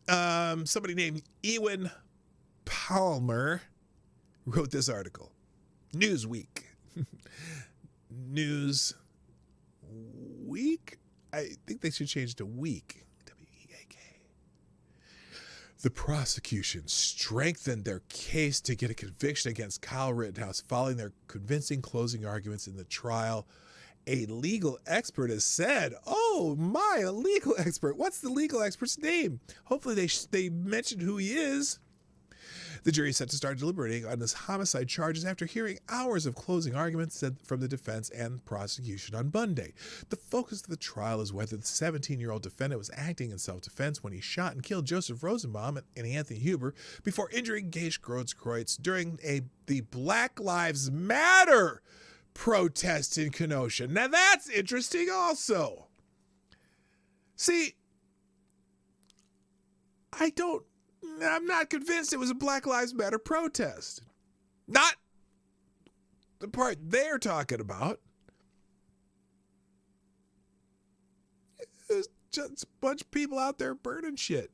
Somebody named Ewan Palmer wrote this article. Newsweek. Newsweek? I think they should change to week. W-E-A-K. The prosecution strengthened their case to get a conviction against Kyle Rittenhouse following their convincing closing arguments in the trial. A legal expert has said, oh my, a legal expert. What's the legal expert's name? Hopefully they mentioned who he is. The jury is set to start deliberating on this homicide charges after hearing hours of closing arguments from the defense and prosecution on Monday. The focus of the trial is whether the 17-year-old defendant was acting in self-defense when he shot and killed Joseph Rosenbaum and Anthony Huber before injuring Gage Grosskreutz during the Black Lives Matter protest in Kenosha. Now that's interesting also. See, I'm not convinced it was a Black Lives Matter protest. Not the part they're talking about. There's just a bunch of people out there burning shit.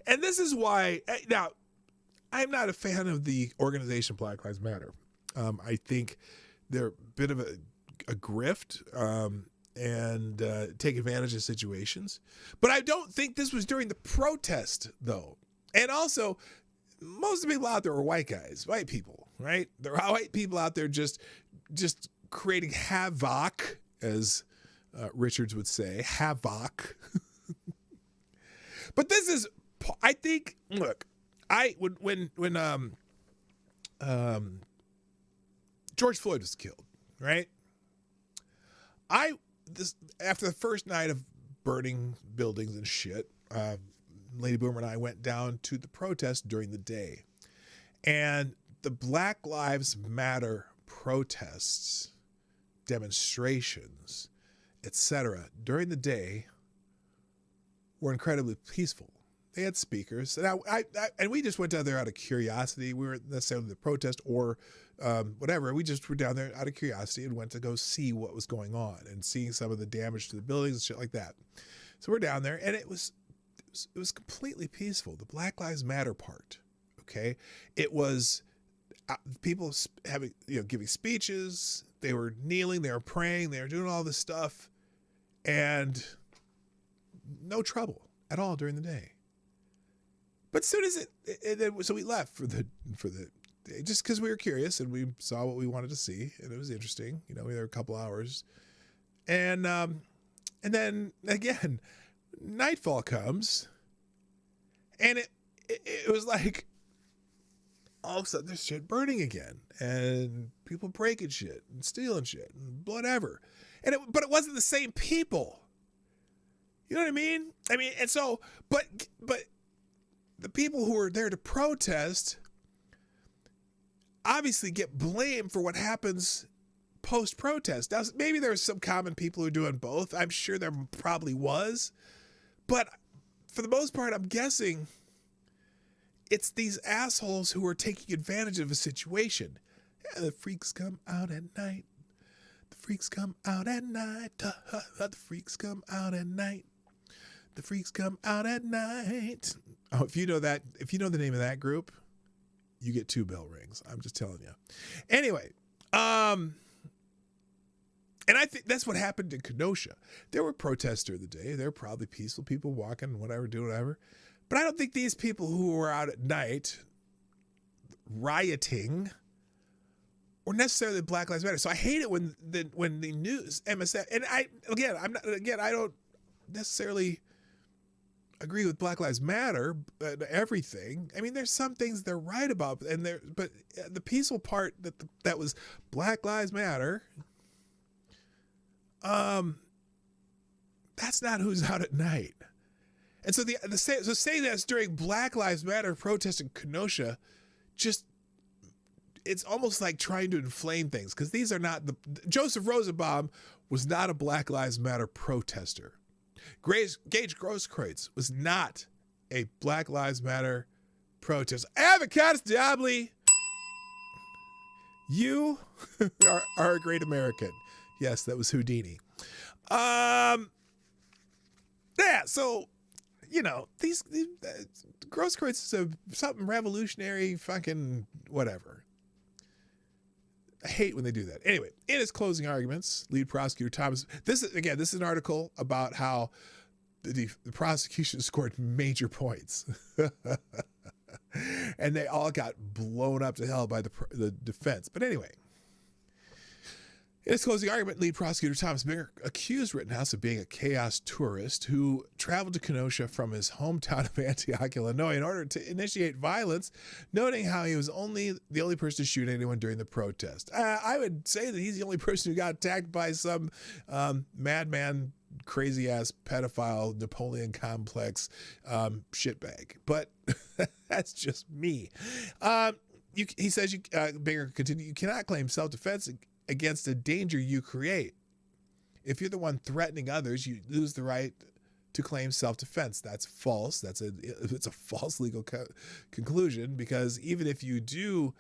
And this is why, now, I'm not a fan of the organization Black Lives Matter. I think they're a bit of a grift and take advantage of situations. But I don't think this was during the protest, though. And also, most of the people out there are white guys, white people, right? There are white people out there just creating havoc, as Richards would say, havoc. But this is, I think, look, when George Floyd was killed, right? After the first night of burning buildings and shit, Lady Boomer and I went down to the protest during the day. And the Black Lives Matter protests, demonstrations, etc., during the day were incredibly peaceful. They had speakers. And we just went down there out of curiosity. We weren't necessarily the protest or whatever. We just were down there out of curiosity and went to go see what was going on and seeing some of the damage to the buildings and shit like that. So we're down there, and it was completely peaceful. The Black Lives Matter part, okay? It was people having, giving speeches. They were kneeling, they were praying, they were doing all this stuff, and no trouble at all during the day. But as soon as so we left for the day just because we were curious and we saw what we wanted to see, and it was interesting. We were there a couple hours, and then again, nightfall comes, and it was like all of a sudden there's shit burning again and people breaking shit and stealing shit and whatever. But it wasn't the same people. You know what I mean? And so, but the people who were there to protest obviously get blamed for what happens post-protest. Now, maybe there's some common people who are doing both. I'm sure there probably was. But for the most part, I'm guessing it's these assholes who are taking advantage of a situation. Yeah, the freaks come out at night. The freaks come out at night. The freaks come out at night. The freaks come out at night. Oh, if you know the name of that group, you get 2 bell rings. I'm just telling you. Anyway, and I think that's what happened in Kenosha. There were protests during the day. There were probably peaceful people walking, whatever, doing whatever. But I don't think these people who were out at night rioting were necessarily Black Lives Matter. So I hate it when the news, MSF, and I don't necessarily agree with Black Lives Matter, everything. I mean, there's some things they're right about, but the peaceful part that was Black Lives Matter, that's not who's out at night. And so saying that's during Black Lives Matter protest in Kenosha, it's almost like trying to inflame things, because these are not Joseph Rosenbaum was not a Black Lives Matter protester. Gage Grosskreutz was not a Black Lives Matter protester. Avocados Diabli, you are a great American. Yes, that was Houdini. Yeah, so, these Grosskreutz is something revolutionary, fucking whatever. I hate when they do that. Anyway, in his closing arguments, lead prosecutor Thomas, this is an article about how the prosecution scored major points. And they all got blown up to hell by the defense. But anyway, in his closing argument, lead prosecutor Thomas Binger accused Rittenhouse of being a chaos tourist who traveled to Kenosha from his hometown of Antioch, Illinois, in order to initiate violence, noting how he was the only person to shoot anyone during the protest. I would say that he's the only person who got attacked by some madman, crazy-ass, pedophile, Napoleon complex shitbag. But that's just me. He says, Binger continued, you cannot claim self-defense against a danger you create. If you're the one threatening others, you lose the right to claim self-defense. That's false. It's a false legal conclusion, because even if you do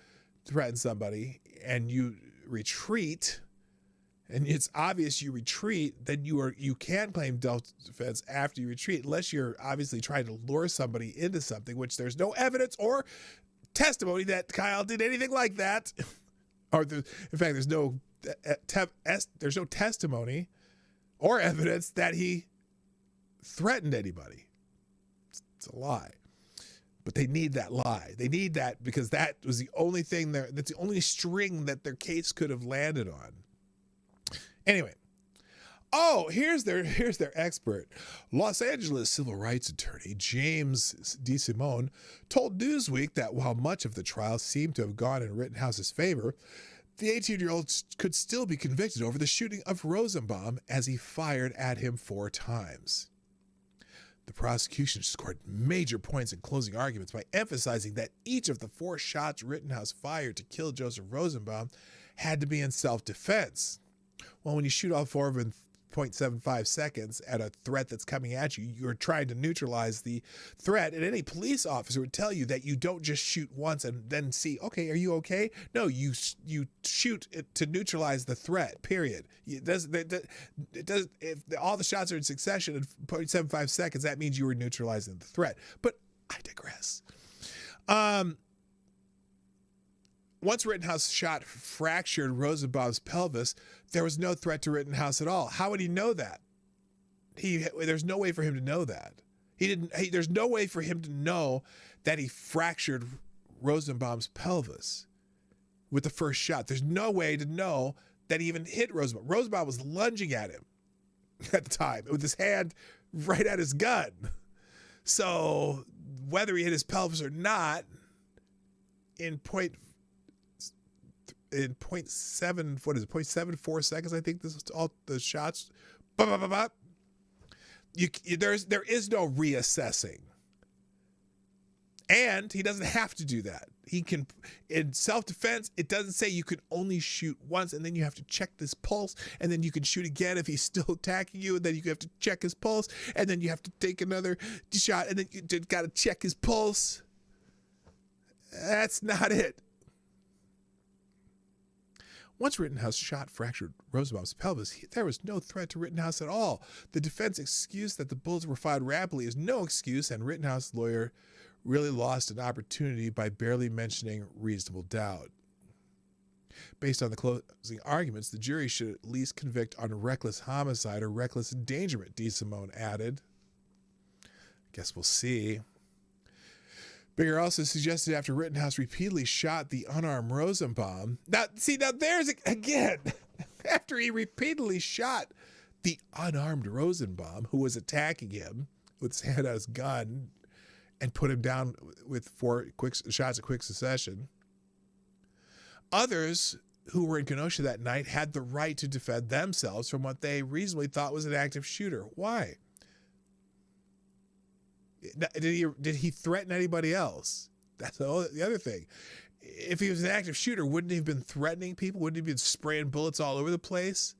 threaten somebody and you retreat, and it's obvious you retreat, then you can claim self-defense after you retreat, unless you're obviously trying to lure somebody into something, which there's no evidence or testimony that Kyle did anything like that. In fact, there's no testimony or evidence that he threatened anybody. It's a lie. But they need that lie. They need that because that was the only thing that's the only string that their case could have landed on. Anyway. Oh, here's their expert. Los Angeles civil rights attorney James DeSimone told Newsweek that while much of the trial seemed to have gone in Rittenhouse's favor, the 18-year-old could still be convicted over the shooting of Rosenbaum as he fired at him 4 times. The prosecution scored major points in closing arguments by emphasizing that each of the 4 shots Rittenhouse fired to kill Joseph Rosenbaum had to be in self-defense. Well, when you shoot all 4 of them 0.75 seconds at a threat that's coming at you, you're trying to neutralize the threat. And any police officer would tell you that you don't just shoot once and then see, okay, are you okay? No, you shoot it to neutralize the threat, period. It does, if all the shots are in succession in 0.75 seconds, that means you were neutralizing the threat. But I digress. Once Rittenhouse shot fractured Rosenbaum's pelvis, there was no threat to Rittenhouse at all. How would he know that? There's no way for him to know that. There's no way for him to know that he fractured Rosenbaum's pelvis with the first shot. There's no way to know that he even hit Rosenbaum. Rosenbaum was lunging at him at the time with his hand right at his gun. So whether he hit his pelvis or not, in 0.74 seconds, I think this is all the shots. There is no reassessing. And he doesn't have to do that. He can, in self-defense, it doesn't say you can only shoot once and then you have to check this pulse and then you can shoot again if he's still attacking you and then you have to check his pulse and then you have to take another shot and then you got to check his pulse. That's not it. Once Rittenhouse shot fractured Rosenbaum's pelvis, there was no threat to Rittenhouse at all. The defense excuse that the bullets were fired rapidly is no excuse, and Rittenhouse's lawyer really lost an opportunity by barely mentioning reasonable doubt. Based on the closing arguments, the jury should at least convict on reckless homicide or reckless endangerment, DeSimone added. Guess we'll see. Bigger also suggested after Rittenhouse repeatedly shot the unarmed Rosenbaum. Now there's again, after he repeatedly shot the unarmed Rosenbaum, who was attacking him with his hand on his gun and put him down with 4 quick shots of quick succession. Others who were in Kenosha that night had the right to defend themselves from what they reasonably thought was an active shooter. Why? Did he threaten anybody else? That's the other thing. If he was an active shooter, wouldn't he have been threatening people? Wouldn't he have been spraying bullets all over the place?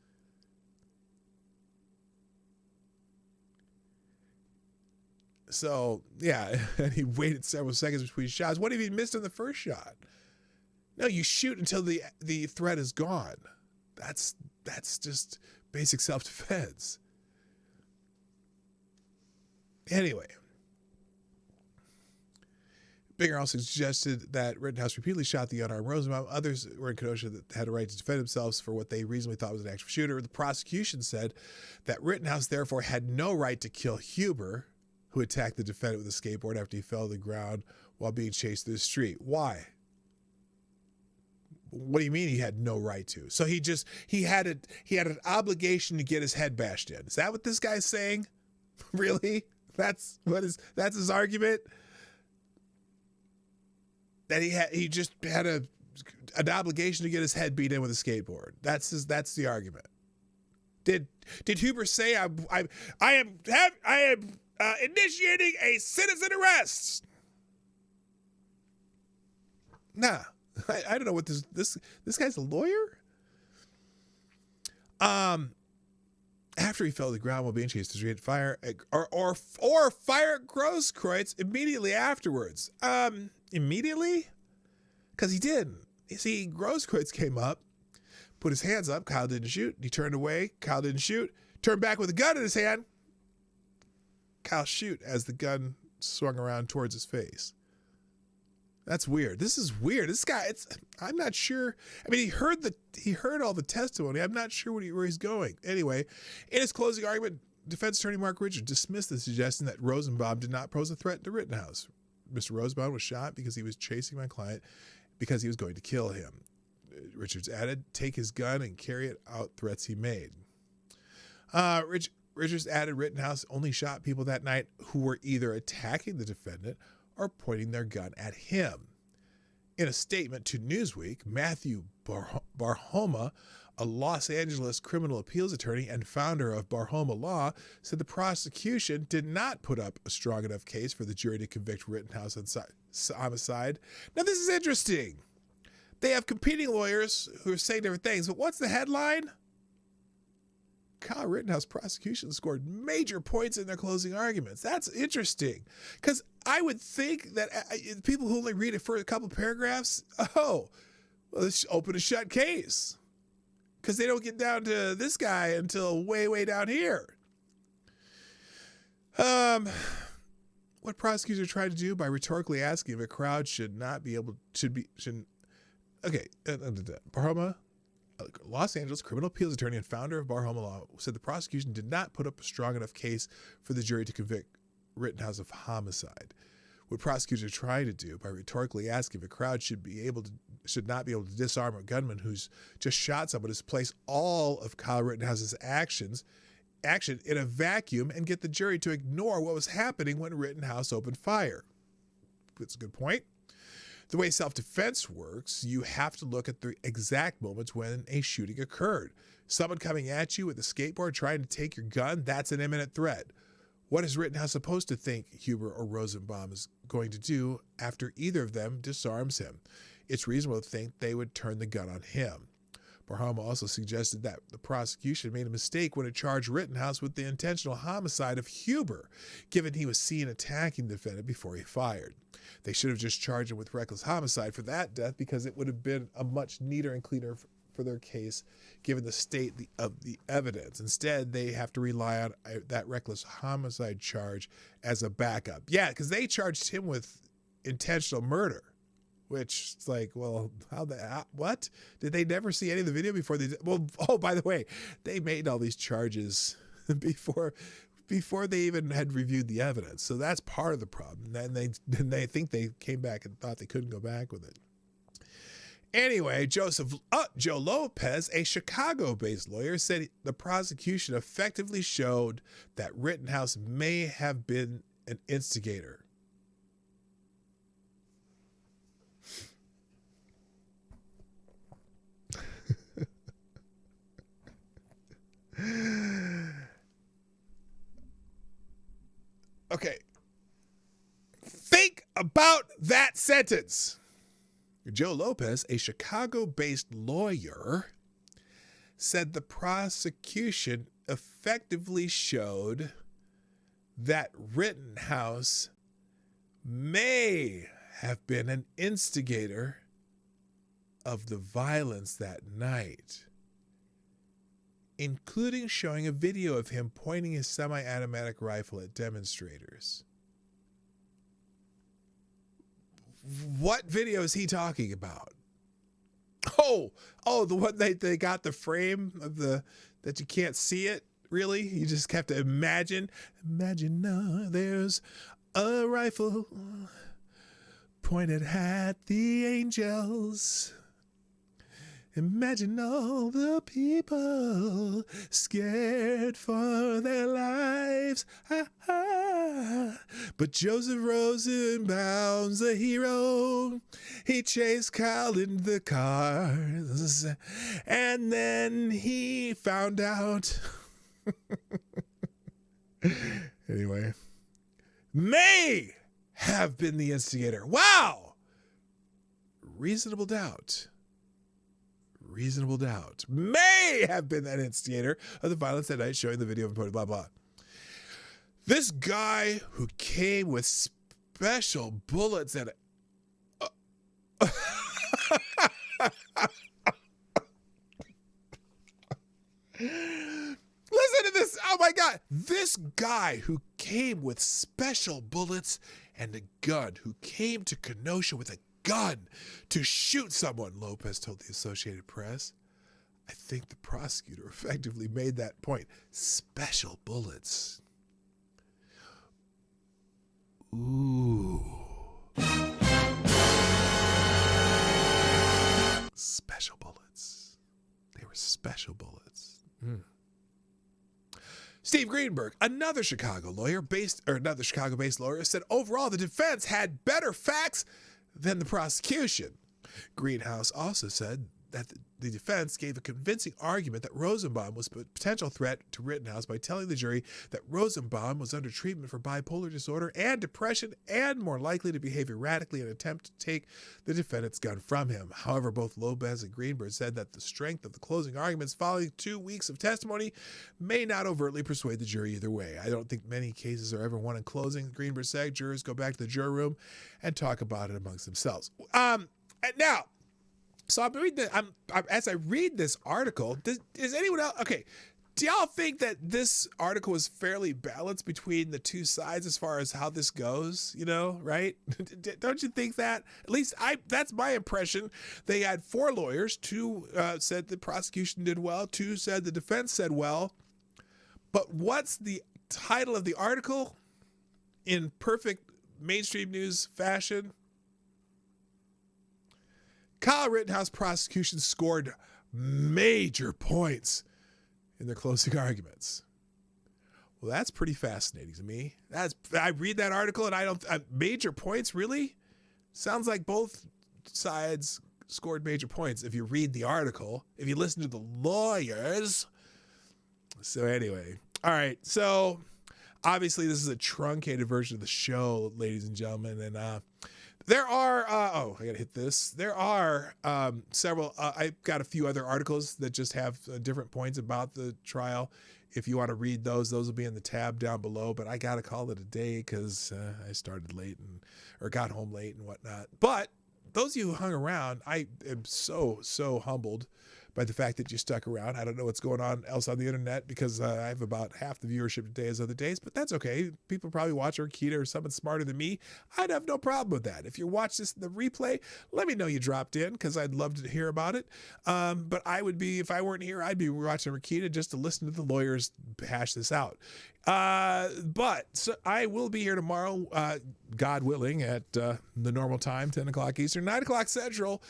So, yeah, and he waited several seconds between shots. What if he missed on the first shot? No, you shoot until the threat is gone. That's just basic self-defense. Anyway. Bigger also suggested that Rittenhouse repeatedly shot the unarmed Rosenbaum. Others were in Kenosha that had a right to defend themselves for what they reasonably thought was an active shooter. The prosecution said that Rittenhouse therefore had no right to kill Huber, who attacked the defendant with a skateboard after he fell to the ground while being chased through the street. Why? What do you mean he had no right to? So he had an obligation to get his head bashed in. Is that what this guy's saying? Really? That's his argument? That he just had an obligation to get his head beat in with a skateboard. That's the argument. Did Huber say I am initiating a citizen arrest? Nah, I don't know what this guy's a lawyer. After he fell to the ground while being chased, he had fire or fire at Grosskreutz immediately afterwards. Immediately? Because he didn't. You see, Grosskreutz came up, put his hands up. Kyle didn't shoot. He turned away. Kyle didn't shoot. Turned back with a gun in his hand. Kyle shoot as the gun swung around towards his face. That's weird. This is weird. This guy, I'm not sure. I mean, he heard all the testimony. I'm not sure where he's going. Anyway, in his closing argument, defense attorney Mark Richards dismissed the suggestion that Rosenbaum did not pose a threat to Rittenhouse. Mr. Rosenbaum was shot because he was chasing my client because he was going to kill him. Richards added, take his gun and carry it out threats he made. Richards added Rittenhouse only shot people that night who were either attacking the defendant or pointing their gun at him. In a statement to Newsweek, Matthew Barhoma, a Los Angeles criminal appeals attorney and founder of Barhoma Law, said the prosecution did not put up a strong enough case for the jury to convict Rittenhouse on homicide. Now, this is interesting. They have competing lawyers who are saying different things, but what's the headline? Kyle Rittenhouse prosecution scored major points in their closing arguments. That's interesting, because I would think that people who only read it for a couple paragraphs, let's open a shut case, because they don't get down to this guy until way, way down here. What prosecutors tried to do by rhetorically asking if a crowd Barhoma, Los Angeles criminal appeals attorney and founder of Barhoma Law, said the prosecution did not put up a strong enough case for the jury to convict Rittenhouse of homicide. What prosecutors are trying to do by rhetorically asking if a crowd should not be able to disarm a gunman who's just shot someone is place all of Kyle Rittenhouse's action in a vacuum and get the jury to ignore what was happening when Rittenhouse opened fire. That's a good point. The way self-defense works, you have to look at the exact moments when a shooting occurred. Someone coming at you with a skateboard trying to take your gun, that's an imminent threat. What is Rittenhouse supposed to think Huber or Rosenbaum is going to do after either of them disarms him? It's reasonable to think they would turn the gun on him. Barham also suggested that the prosecution made a mistake when it charged Rittenhouse with the intentional homicide of Huber, given he was seen attacking the defendant before he fired. They should have just charged him with reckless homicide for that death because it would have been a much neater and cleaner for their case, given the state of the evidence. Instead, they have to rely on that reckless homicide charge as a backup. Yeah, because they charged him with intentional murder, which is like, well, what? Did they never see any of the video before they did? Well, oh, by the way, they made all these charges before they even had reviewed the evidence. So that's part of the problem. And they think they came back and thought they couldn't go back with it. Anyway, Joe Lopez, a Chicago-based lawyer, said the prosecution effectively showed that Rittenhouse may have been an instigator. Okay. Think about that sentence. Joe Lopez, a Chicago-based lawyer, said the prosecution effectively showed that Rittenhouse may have been an instigator of the violence that night, including showing a video of him pointing his semi-automatic rifle at demonstrators. What video is he talking about? Oh, the one they got the frame of that you can't see it, really? You just have to imagine. Imagine there's a rifle pointed at the angels. Imagine all the people scared for their lives. Ha, ha. But Joseph Rosenbaum's a hero. He chased Carlton the cars. And then he found out. Anyway. May have been the instigator. Wow. Reasonable doubt may have been that instigator of the violence that night, showing the video of blah, blah, blah. This guy who came with special bullets and listen to this. Oh my God. This guy who came with special bullets and a gun, who came to Kenosha with a gun to shoot someone, Lopez told the Associated Press. I think the prosecutor effectively made that point. Special bullets. Ooh. Special bullets. They were special bullets. Steve Greenberg, another Chicago-based lawyer, said overall the defense had better facts than the prosecution. Greenhouse also said that the defense gave a convincing argument that Rosenbaum was a potential threat to Rittenhouse by telling the jury that Rosenbaum was under treatment for bipolar disorder and depression and more likely to behave erratically in an attempt to take the defendant's gun from him. However, both Lopez and Greenberg said that the strength of the closing arguments following 2 weeks of testimony may not overtly persuade the jury either way. I don't think many cases are ever won in closing, Greenberg said. Jurors go back to the jury room and talk about it amongst themselves. Now, so as I read this article, is anyone else, okay, do y'all think that this article is fairly balanced between the two sides as far as how this goes, right? Don't you think that? At least that's my impression. They had 4 lawyers, 2 said the prosecution did well, 2 said the defense said well. But what's the title of the article in perfect mainstream news fashion? Kyle Rittenhouse prosecution scored major points in their closing arguments. Well, that's pretty fascinating to me. I read that article and major points, really? Sounds like both sides scored major points if you read the article, if you listen to the lawyers. So anyway, all right. So obviously this is a truncated version of the show, ladies and gentlemen. And there are, I got to hit this. There are several, I've got a few other articles that just have different points about the trial. If you want to read those will be in the tab down below. But I got to call it a day because I started late or got home late and whatnot. But those of you who hung around, I am so humbled by the fact that you stuck around. I don't know what's going on else on the internet because I have about half the viewership today as other days, but that's okay. People probably watch Arkita or someone smarter than me. I'd have no problem with that. If you watch this in the replay, let me know you dropped in because I'd love to hear about it. But I would be, if I weren't here, I'd be watching Arkita just to listen to the lawyers hash this out. But so I will be here tomorrow, God willing, at the normal time, 10 o'clock Eastern, 9 o'clock Central,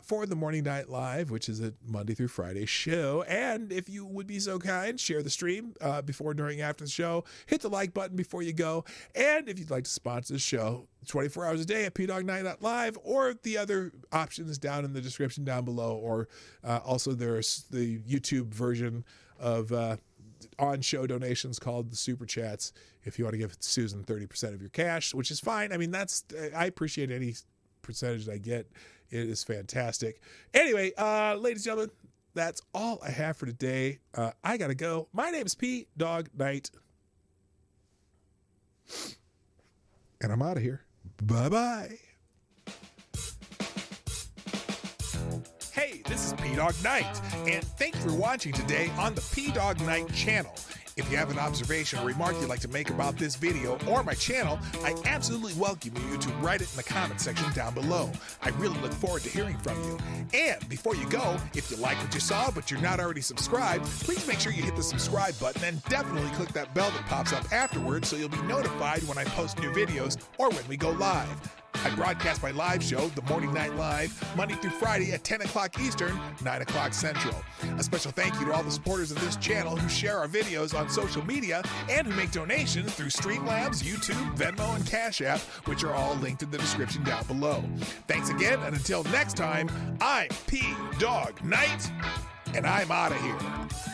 for the Morning Night Live, which is a Monday through Friday show. And if you would be so kind, share the stream before, during, after the show. Hit the like button before you go. And if you'd like to sponsor the show 24 hours a day at PDawgKnight.live, or the other options down in the description down below, or also there's the YouTube version of on-show donations called the SuperChats if you want to give Susan 30% of your cash, which is fine. I mean, I appreciate any percentage I get. It is fantastic. Anyway, ladies and gentlemen, that's all I have for today. I gotta go. My name is Dawg Knight, and I'm out of here. Bye-bye. Hey, this is Dawg Knight, and thank you for watching today on the Dawg Knight Channel. If you have an observation or remark you'd like to make about this video or my channel, I absolutely welcome you to write it in the comment section down below. I really look forward to hearing from you. And before you go, if you like what you saw but you're not already subscribed, please make sure you hit the subscribe button and definitely click that bell that pops up afterwards so you'll be notified when I post new videos or when we go live. I broadcast my live show, The Morning Night Live, Monday through Friday at 10 o'clock Eastern, 9 o'clock Central. A special thank you to all the supporters of this channel who share our videos on social media and who make donations through Streamlabs, YouTube, Venmo, and Cashapp, which are all linked in the description down below. Thanks again, and until next time, I'm Dawg Knight, and I'm out of here.